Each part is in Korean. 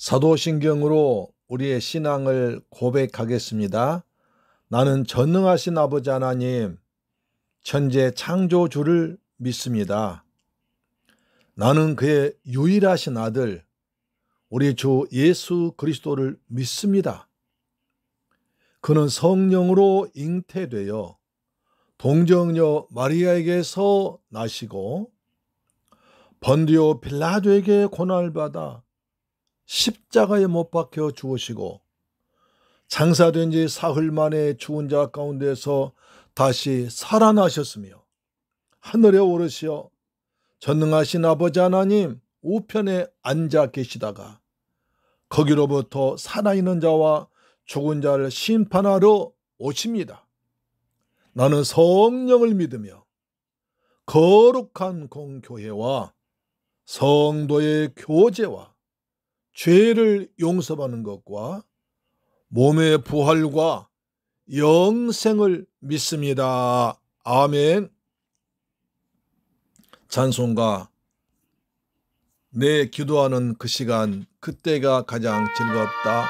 사도신경으로 우리의 신앙을 고백하겠습니다. 나는 전능하신 아버지 하나님, 천재 창조주를 믿습니다. 나는 그의 유일하신 아들, 우리 주 예수 그리스도를 믿습니다. 그는 성령으로 잉태되어 동정녀 마리아에게서 나시고 번디오 빌라도에게 고난을 받아 십자가에 못 박혀 죽으시고 장사된 지 사흘 만에 죽은 자 가운데서 다시 살아나셨으며 하늘에 오르시어 전능하신 아버지 하나님 우편에 앉아 계시다가 거기로부터 살아있는 자와 죽은 자를 심판하러 오십니다. 나는 성령을 믿으며 거룩한 공교회와 성도의 교제와 죄를 용서받는 것과 몸의 부활과 영생을 믿습니다. 아멘. 찬송가 내 기도하는 그 시간 그때가 가장 즐겁다.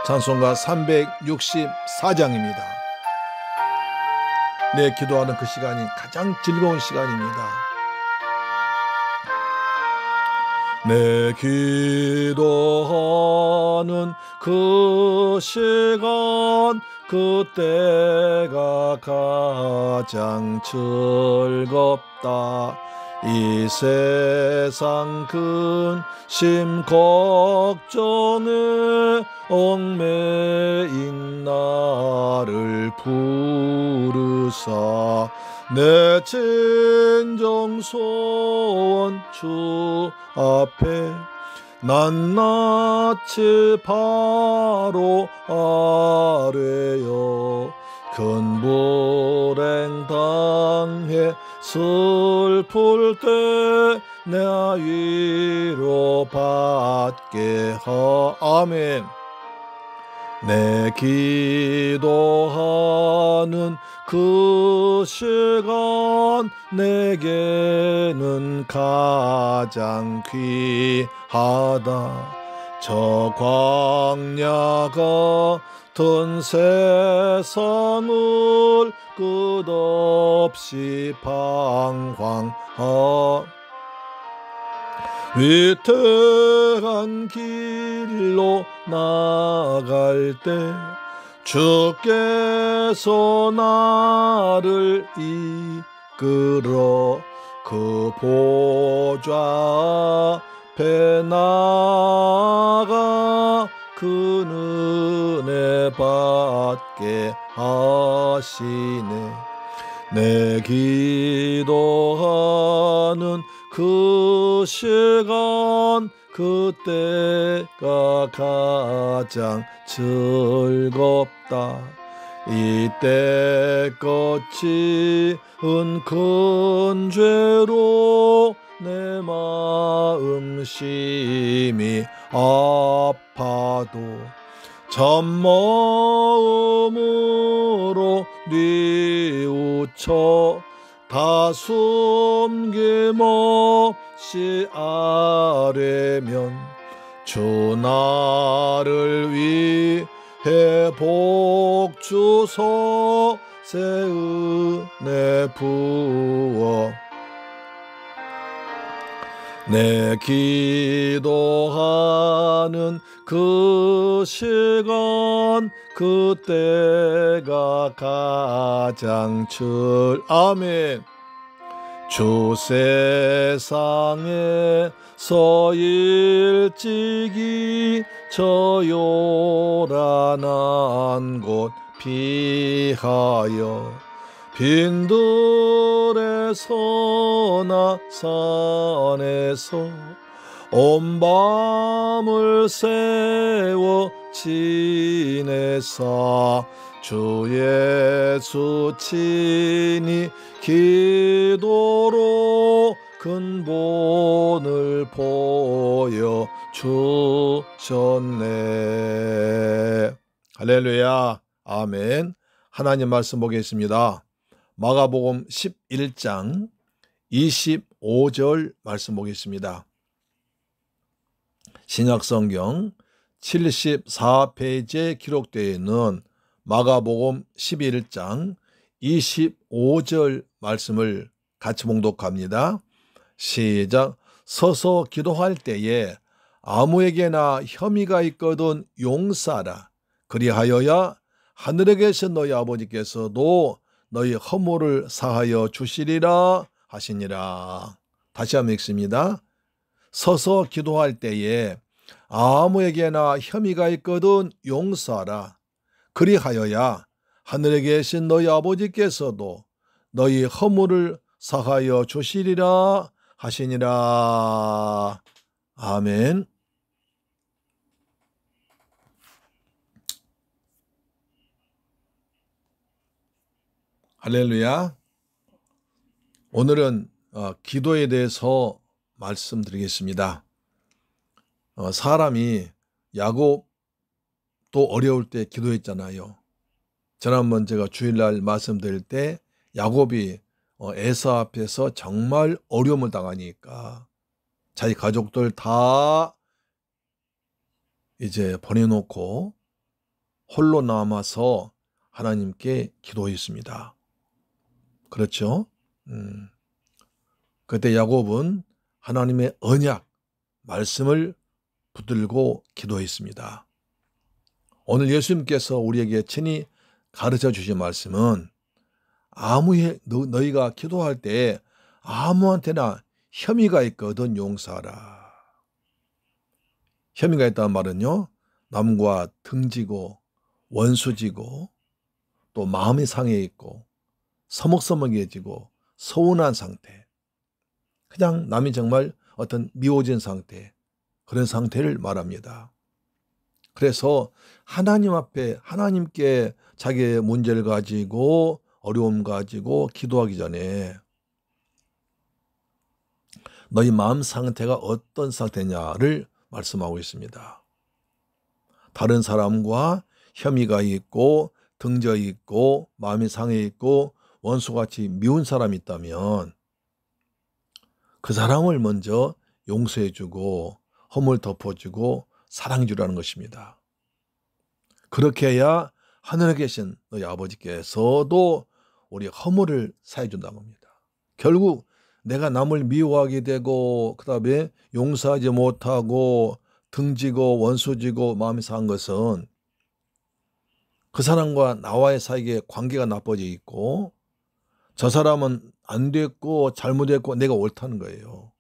찬송가 364장입니다. 내 기도하는 그 시간이 가장 즐거운 시간입니다. 내 기도하는 그 시간 그때가 가장 즐겁다. 이 세상 근심 걱정에 얽매인 나를 부르사 내 진정 소원 주 앞에 낱낱이 바로 아뢰어 큰 불행 당해 슬플 때 내 위로 받게 아멘. 내 기도하는 그 시간 내게는 가장 귀하다. 저 광야 같은 세상을 끝없이 방황하 위태한 길로 나갈 때 주께서 나를 이끌어 그 보좌 앞에 나가 그 은혜 받게 하시네. 내 기도하는 그 시간 그때가 가장 즐겁다. 이때 거치은 큰 죄로 내 마음 심히 아파도 참마음으로 뉘우쳐 다 숨김없이 아뢰면 주 나를 위해 복 주소 새 은혜 부어 내 기도하는 그 시간 그때가 가장 아멘. 주 세상에서 일찍이 저 요란한 곳 피하여 빈들에서나 산에서 온 밤을 새워 지내사 주 예수 친히 기도로 근본을 보여 주셨네. 할렐루야. 아멘. 하나님 말씀 보겠습니다. 마가복음 11장 25절 말씀 보겠습니다. 신약성경 74페이지에 기록되어 있는 마가복음 11장 25절 말씀을 같이 봉독합니다. 시작. 서서 기도할 때에 아무에게나 혐의가 있거든 용서하라. 그리하여야 하늘에 계신 너희 아버지께서도 너희 허물을 사하여 주시리라 하시니라. 다시 한번 읽습니다. 서서 기도할 때에 아무에게나 혐의가 있거든 용서하라. 그리하여야 하늘에 계신 너희 아버지께서도 너희 허물을 사하여 주시리라 하시니라. 아멘. 할렐루야. 오늘은 기도에 대해서 말씀드리겠습니다. 사람이 야곱도 어려울 때 기도했잖아요. 지난번 제가 주일날 말씀드릴 때 야곱이 에서 앞에서 정말 어려움을 당하니까 자기 가족들 다 이제 보내놓고 홀로 남아서 하나님께 기도했습니다. 그렇죠? 그때 야곱은 하나님의 언약 말씀을 붙들고 기도했습니다. 오늘 예수님께서 우리에게 친히 가르쳐 주신 말씀은 너희가 기도할 때 아무한테나 혐의가 있거든 용서하라. 혐의가 있다는 말은요, 남과 등지고 원수지고 또 마음이 상해 있고 서먹서먹해지고 서운한 상태, 그냥 남이 정말 어떤 미워진 상태, 그런 상태를 말합니다. 그래서 하나님 앞에 하나님께 자기의 문제를 가지고 어려움 가지고 기도하기 전에 너희 마음 상태가 어떤 상태냐를 말씀하고 있습니다. 다른 사람과 혐의가 있고 등져 있고 마음이 상해 있고 원수같이 미운 사람이 있다면 그 사람을 먼저 용서해주고 허물 덮어주고 사랑해주라는 것입니다. 그렇게 해야 하늘에 계신 너희 아버지께서도 우리 허물을 사해준다는 겁니다. 결국 내가 남을 미워하게 되고 그 다음에 용서하지 못하고 등지고 원수지고 마음이 상한 것은 그 사람과 나와의 사이에 관계가 나빠져 있고 저 사람은 안 됐고 잘못했고 내가 옳다는 거예요.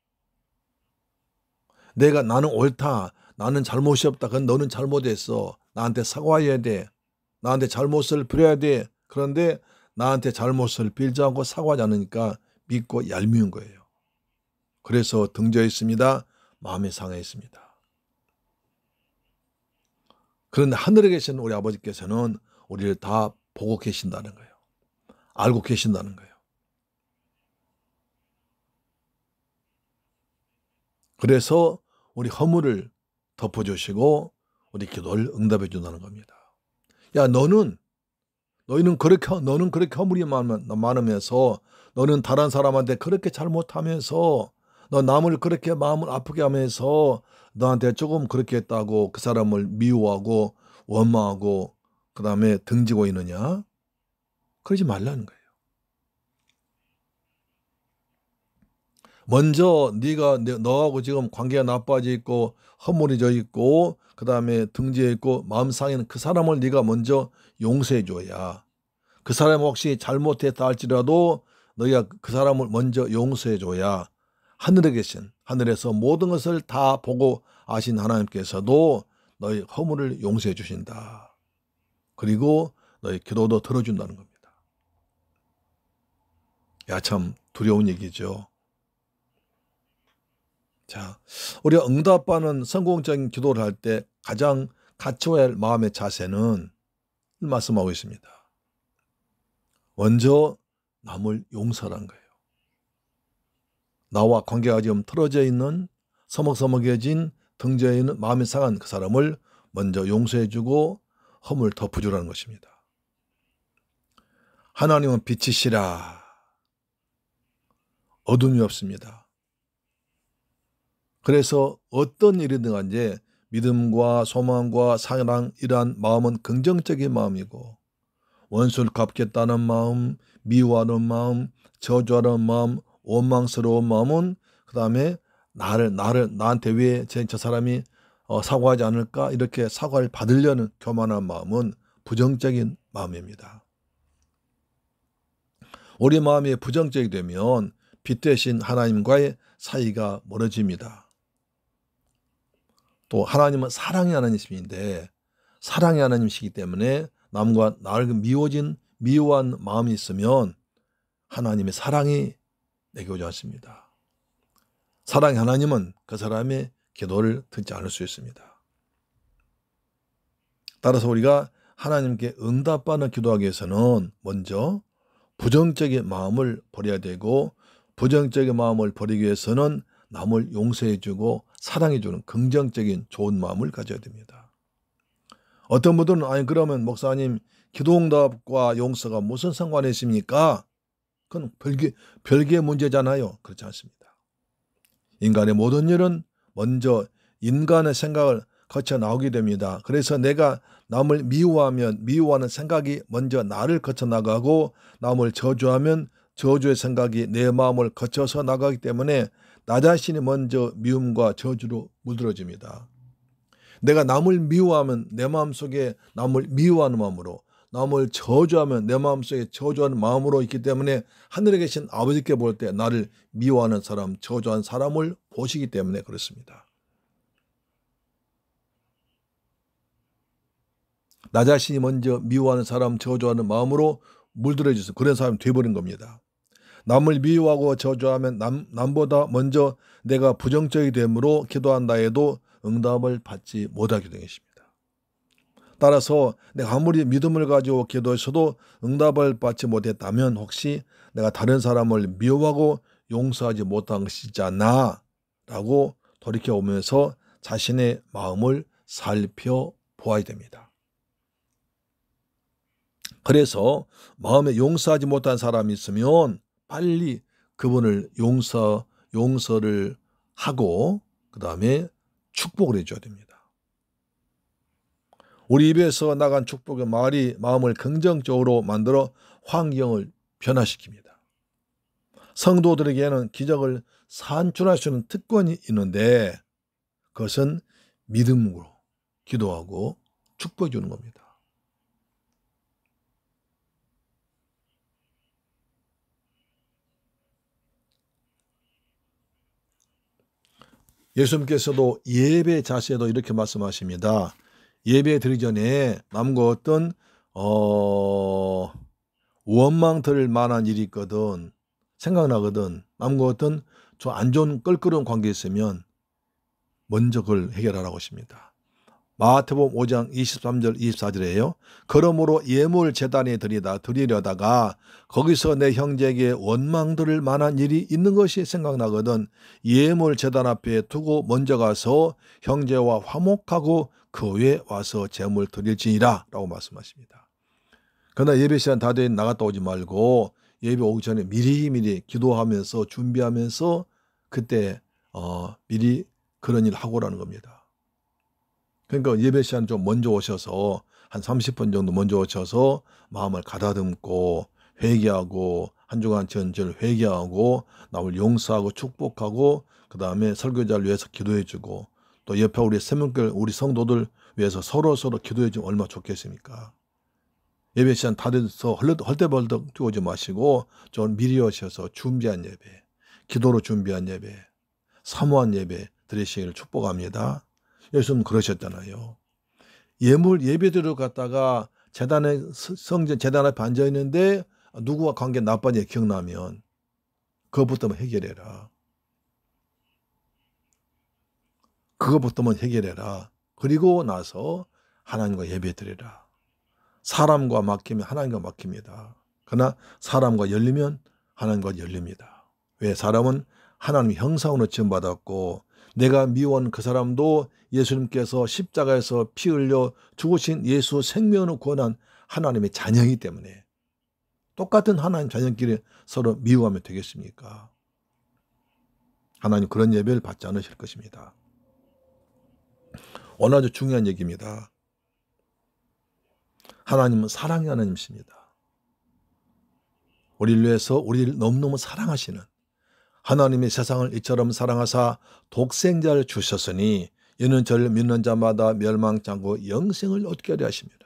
나는 옳다. 나는 잘못이 없다. 그건 너는 잘못했어. 나한테 사과해야 돼. 나한테 잘못을 빌어야 돼. 그런데 나한테 잘못을 빌지 않고 사과하지 않으니까 믿고 얄미운 거예요. 그래서 등져 있습니다. 마음이 상해 있습니다. 그런데 하늘에 계신 우리 아버지께서는 우리를 다 보고 계신다는 거예요. 알고 계신다는 거예요. 그래서 우리 허물을 덮어주시고 우리 기도를 응답해 준다는 겁니다. 야, 너는 그렇게 허물이 많으면서 너는 다른 사람한테 그렇게 잘못하면서 너 남을 그렇게 마음을 아프게 하면서 너한테 조금 그렇게 했다고 그 사람을 미워하고 원망하고 그 다음에 등지고 있느냐? 그러지 말라는 거예요. 먼저 네가 너하고 지금 관계가 나빠져 있고 허물이 져 있고 그 다음에 등지에 있고 마음 상해는 그 사람을 네가 먼저 용서해 줘야, 그 사람 혹시 잘못했다 할지라도 너희가 그 사람을 먼저 용서해 줘야 하늘에 계신, 하늘에서 모든 것을 다 보고 아신 하나님께서도 너희 허물을 용서해 주신다. 그리고 너희 기도도 들어준다는 겁니다. 야, 참 두려운 얘기죠. 자, 우리가 응답받는 성공적인 기도를 할 때 가장 갖춰야 할 마음의 자세는 말씀하고 있습니다. 먼저 남을 용서하는 거예요. 나와 관계가 지금 틀어져 있는 서먹서먹해진 등져에 있는 마음이 상한 그 사람을 먼저 용서해주고 허물 덮어주라는 것입니다. 하나님은 빛이시라. 어둠이 없습니다. 그래서 어떤 일이든 간에 믿음과 소망과 사랑 이러한 마음은 긍정적인 마음이고 원수를 갚겠다는 마음, 미워하는 마음, 저주하는 마음, 원망스러운 마음은 그 다음에 나한테 왜 저 사람이 사과하지 않을까 이렇게 사과를 받으려는 교만한 마음은 부정적인 마음입니다. 우리 마음이 부정적이 되면 빛 대신 하나님과의 사이가 멀어집니다. 또 하나님은 사랑의 하나님이신데 사랑의 하나님이시기 때문에 남과 나를 미워한 마음이 있으면 하나님의 사랑이 내게 오지 않습니다. 사랑의 하나님은 그 사람의 기도를 듣지 않을 수 있습니다. 따라서 우리가 하나님께 응답받는 기도하기 위해서는 먼저 부정적인 마음을 버려야 되고 부정적인 마음을 버리기 위해서는 남을 용서해주고 사랑해주는 긍정적인 좋은 마음을 가져야 됩니다. 어떤 분들은 아니 그러면 목사님 기도응답과 용서가 무슨 상관이 있습니까? 그건 별개의 문제잖아요. 그렇지 않습니다. 인간의 모든 일은 먼저 인간의 생각을 거쳐 나오게 됩니다. 그래서 내가 남을 미워하는 생각이 먼저 나를 거쳐 나가고 남을 저주하면 저주의 생각이 내 마음을 거쳐서 나가기 때문에 나 자신이 먼저 미움과 저주로 물들어집니다. 내가 남을 미워하면 내 마음속에 남을 미워하는 마음으로 남을 저주하면 내 마음속에 저주하는 마음으로 있기 때문에 하늘에 계신 아버지께 볼 때 나를 미워하는 사람, 저주하는 사람을 보시기 때문에 그렇습니다. 나 자신이 먼저 미워하는 사람, 저주하는 마음으로 물들어져서 그런 사람이 돼버린 겁니다. 남을 미워하고 저주하면 남보다 먼저 내가 부정적이 되므로 기도한다 해도 응답을 받지 못하게 되는 것입니다. 따라서 내가 아무리 믿음을 가지고 기도했어도 응답을 받지 못했다면 혹시 내가 다른 사람을 미워하고 용서하지 못한 것이지 않나 라고 돌이켜보면서 자신의 마음을 살펴보아야 됩니다. 그래서 마음에 용서하지 못한 사람이 있으면 빨리 그분을 용서를 하고 그 다음에 축복을 해줘야 됩니다. 우리 입에서 나간 축복의 말이 마음을 긍정적으로 만들어 환경을 변화시킵니다. 성도들에게는 기적을 산출할 수 있는 특권이 있는데 그것은 믿음으로 기도하고 축복해 주는 겁니다. 예수님께서도 예배 자세도 이렇게 말씀하십니다. 예배 드리기 전에 남과 어떤 원망 들을 만한 일이 있거든 생각나거든 남과 어떤 좀 안 좋은 껄끄러운 관계 있으면 먼저 그걸 해결하라고 하십니다. 마태복음 5장 23절 24절이에요. 그러므로 예물 제단에 드리려다가 거기서 내 형제에게 원망 들을 만한 일이 있는 것이 생각나거든 예물 제단 앞에 두고 먼저 가서 형제와 화목하고 그 후에 와서 제물 드릴지니라 라고 말씀하십니다. 그러나 예배 시간 다 돼 나갔다 오지 말고 예배 오기 전에 미리 기도하면서 준비하면서 그때 미리 그런 일 하고라는 겁니다. 그러니까 예배 시간 좀 먼저 오셔서 한 30분 정도 먼저 오셔서 마음을 가다듬고 회개하고 한 주간 전절 회개하고 남을 용서하고 축복하고 그 다음에 설교자를 위해서 기도해주고 또 옆에 우리 세명교회 우리 성도들 위해서 서로 기도해주면 얼마나 좋겠습니까? 예배 시간 다 돼서 헐떡벌떡 뛰어오지 마시고 좀 미리 오셔서 준비한 예배, 기도로 준비한 예배, 사모한 예배 드리시기를 축복합니다. 예수님 그러셨잖아요. 예배드리러 갔다가 성전 재단 앞에 앉아 있는데 누구와 관계 나빠진 기억나면 그것부터만 해결해라. 그것부터만 해결해라. 그리고 나서 하나님과 예배드리라. 사람과 막히면 하나님과 막힙니다. 그러나 사람과 열리면 하나님과 열립니다. 왜? 사람은 하나님의 형상으로 지음받았고 내가 미워한 그 사람도 예수님께서 십자가에서 피 흘려 죽으신 예수 생명을 구원한 하나님의 자녀이기 때문에 똑같은 하나님 자녀끼리 서로 미워하면 되겠습니까? 하나님 그런 예배를 받지 않으실 것입니다. 오늘 아주 중요한 얘기입니다. 하나님은 사랑의 하나님이십니다. 우리를 위해서 우리를 너무너무 사랑하시는 하나님의 세상을 이처럼 사랑하사 독생자를 주셨으니 이는 저를 믿는 자마다 멸망치 않고 영생을 얻게 하려 하십니다.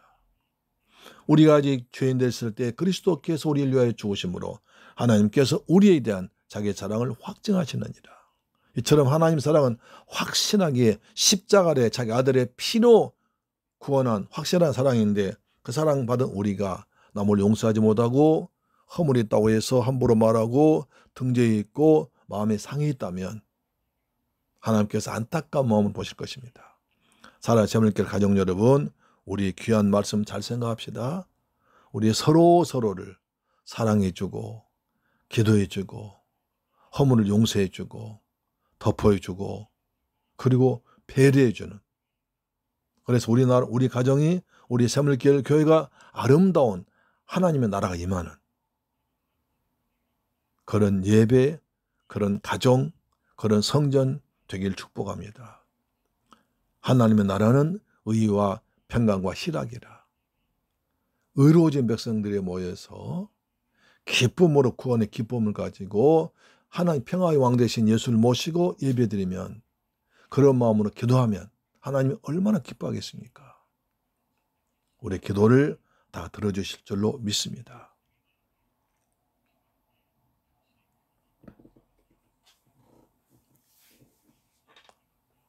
우리가 아직 죄인 됐을 때 그리스도께서 우리를 위하여 죽으심으로 하나님께서 우리에 대한 자기의 사랑을 확증하시느니라. 이처럼 하나님 사랑은 확신하게 십자가에 자기 아들의 피로 구원한 확실한 사랑인데, 그 사랑받은 우리가 남을 용서하지 못하고 허물이 있다고 해서 함부로 말하고 등재에 있고 마음에 상이 있다면 하나님께서 안타까운 마음을 보실 것입니다. 살아 재물길 가족 여러분, 우리 귀한 말씀 잘 생각합시다. 우리 서로를 사랑해주고 기도해주고 허물을 용서해주고 덮어주고 그리고 배려해주는, 그래서 우리 가정이, 우리 재물길 교회가 아름다운 하나님의 나라가 임하는 그런 예배, 그런 가정, 그런 성전 되길 축복합니다. 하나님의 나라는 의와 평강과 희락이라. 의로워진 백성들이 모여서 기쁨으로 구원의 기쁨을 가지고 하나님 평화의 왕 되신 예수를 모시고 예배드리면, 그런 마음으로 기도하면 하나님이 얼마나 기뻐하겠습니까? 우리 기도를 다 들어주실 줄로 믿습니다.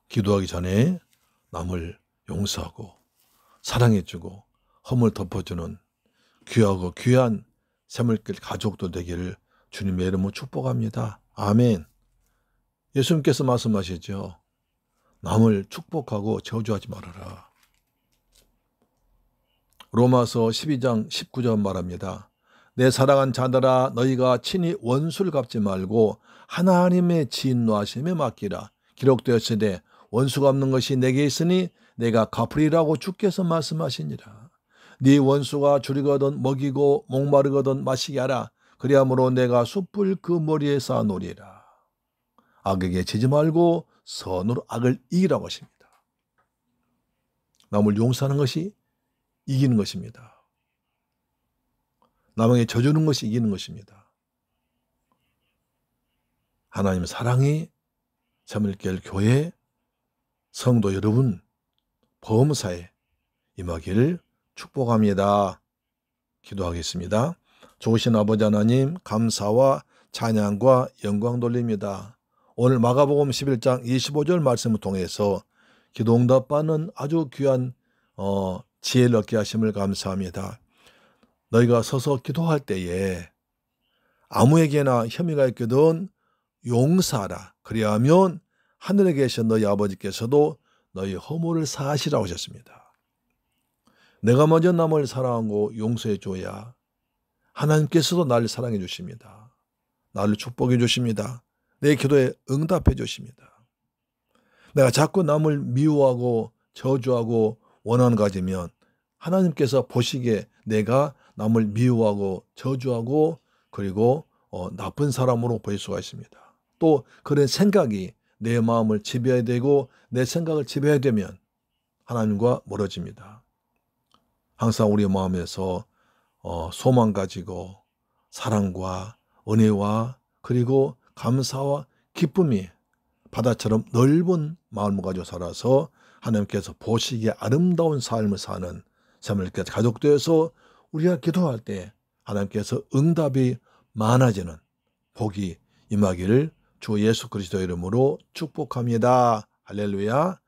기도하기 전에 남을 용서하고 사랑해주고 허물 덮어주는 귀하고 귀한 재물길 가족도 되기를 주님의 이름으로 축복합니다. 아멘. 예수님께서 말씀하시죠. 남을 축복하고 저주하지 말아라. 로마서 12장 19절 말합니다. 내 사랑한 자들아, 너희가 친히 원수를 갚지 말고 하나님의 진노하심에 맡기라. 기록되었으되 원수 갚는 것이 내게 있으니 내가 갚으리라고 주께서 말씀하시니라. 네 원수가 줄이거든 먹이고 목마르거든 마시게 하라. 그리함으로 내가 숯불 그 머리에 쌓아놓으리라. 악에게 지지 말고 선으로 악을 이기라고 하십니다. 남을 용서하는 것이 이기는 것입니다. 남에게 져주는 것이 이기는 것입니다. 하나님의 사랑이 재물길 교회 성도 여러분 범사에 임하기를 축복합니다. 기도하겠습니다. 좋으신 아버지 하나님, 감사와 찬양과 영광 돌립니다. 오늘 마가복음 11장 25절 말씀을 통해서 기도 응답받는 아주 귀한 지혜를 얻게 하심을 감사합니다. 너희가 서서 기도할 때에 아무에게나 혐의가 있거든 용서하라. 그리하면 하늘에 계신 너희 아버지께서도 너희 허물을 사하시라고 하셨습니다. 내가 먼저 남을 사랑하고 용서해 줘야 하나님께서도 나를 사랑해 주십니다. 나를 축복해 주십니다. 내 기도에 응답해 주십니다. 내가 자꾸 남을 미워하고 저주하고 원한 가지면 하나님께서 보시기에 내가 남을 미워하고 저주하고 그리고 나쁜 사람으로 보일 수가 있습니다. 또 그런 생각이 내 마음을 지배해야 되고 내 생각을 지배해야 되면 하나님과 멀어집니다. 항상 우리 마음에서 소망 가지고 사랑과 은혜와 그리고 감사와 기쁨이 바다처럼 넓은 마음을 가지고 살아서 하나님께서 보시기에 아름다운 삶을 사는 재물길 가족 되어서 우리가 기도할 때 하나님께서 응답이 많아지는 복이 임하기를 주 예수 그리스도 이름으로 축복합니다. 할렐루야.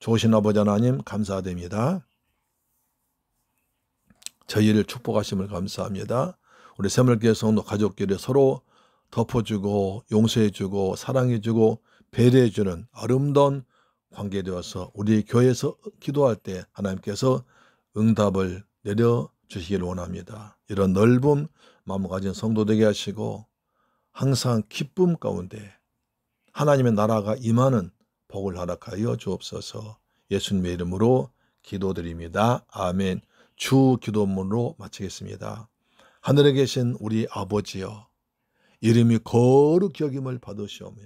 좋으신 아버지 하나님 감사드립니다. 저희를 축복하심을 감사합니다. 우리 새물교회 성도 가족끼리 서로 덮어주고 용서해주고 사랑해주고 배려해주는 아름다운 관계 되어서 우리 교회에서 기도할 때 하나님께서 응답을 내려주시기를 원합니다. 이런 넓은 마음을 가진 성도 되게 하시고 항상 기쁨 가운데 하나님의 나라가 임하는 복을 허락하여 주옵소서. 예수님의 이름으로 기도드립니다. 아멘. 주 기도문으로 마치겠습니다. 하늘에 계신 우리 아버지여, 이름이 거룩히 여김을 받으시오며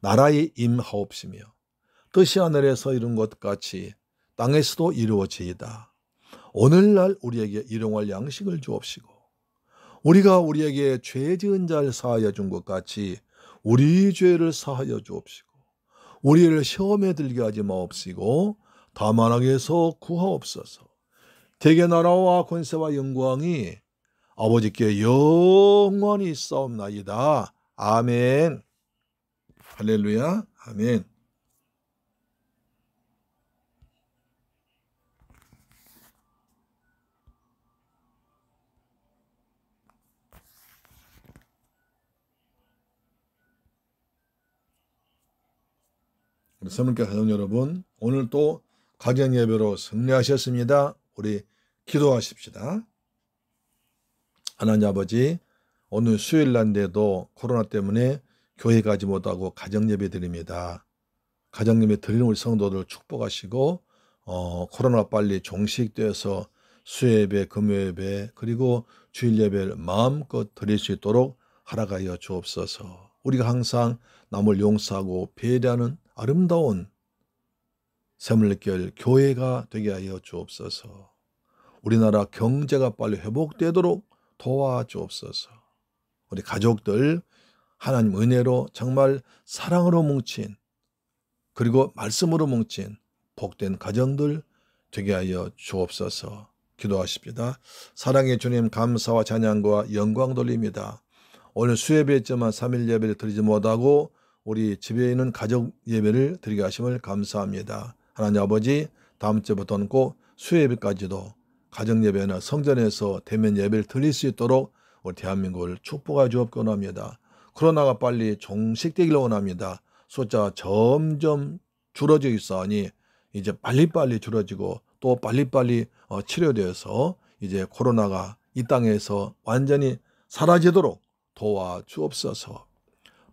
나라에 임하옵시며 뜻이 하늘에서 이룬 것 같이 땅에서도 이루어지이다. 오늘날 우리에게 일용할 양식을 주옵시고 우리가 우리에게 죄 지은 자를 사하여 준 것 같이 우리 죄를 사하여 주옵시고 우리를 시험에 들게 하지 마옵시고 다만 악에서 구하옵소서. 대개 나라와 권세와 영광이 아버지께 영원히 있사옵나이다. 아멘. 할렐루야. 아멘. 우리 성문교 가정 여러분, 오늘 또 가정 예배로 승리하셨습니다. 우리 기도하십시다. 하나님 아버지, 오늘 수요일 날인데도 코로나 때문에 교회 가지 못하고 가정 예배 드립니다. 가정 예배 드리는 우리 성도들 축복하시고 코로나 빨리 종식되어서 수요 예배, 금요 예배 그리고 주일 예배를 마음껏 드릴 수 있도록 허락하여 주옵소서. 우리가 항상 남을 용서하고 배려하는 아름다운 샘물길 교회가 되게 하여 주옵소서. 우리나라 경제가 빨리 회복되도록 도와주옵소서. 우리 가족들 하나님 은혜로 정말 사랑으로 뭉친 그리고 말씀으로 뭉친 복된 가정들 되게 하여 주옵소서. 기도하십니다. 사랑의 주님 감사와 찬양과 영광 돌립니다. 오늘 수예배였지만 3일 예배를 드리지 못하고 우리 집에 있는 가족 예배를 드리게 하심을 감사합니다. 하나님 아버지 다음 주부터는 꼭 수예배까지도 가정 예배나 성전에서 대면 예배를 드릴 수 있도록 우리 대한민국을 축복하여 주옵기 원합니다. 코로나가 빨리 종식되기를 원합니다. 숫자가 점점 줄어지고 있사오니 이제 빨리빨리 줄어지고 또 빨리빨리 치료되어서 이제 코로나가 이 땅에서 완전히 사라지도록 도와주옵소서.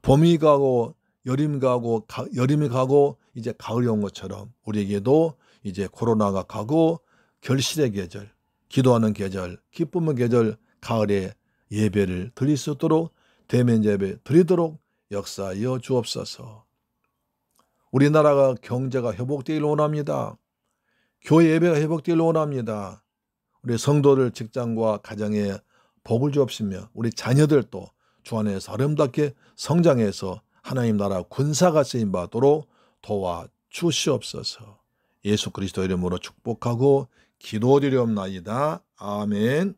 봄이 가고 여름이 가고 이제 가을이 온 것처럼 우리에게도 이제 코로나가 가고 결실의 계절, 기도하는 계절, 기쁨의 계절, 가을에 예배를 드릴 수 있도록 대면 예배 드리도록 역사하여 주옵소서. 우리나라가 경제가 회복되기를 원합니다. 교회 예배가 회복되기를 원합니다. 우리 성도들 직장과 가정에 복을 주옵시며 우리 자녀들도 주 안에서 아름답게 성장해서 하나님 나라 군사가 쓰임받도록 도와주시옵소서. 예수 그리스도 이름으로 축복하고 기도드리옵나이다. 아멘.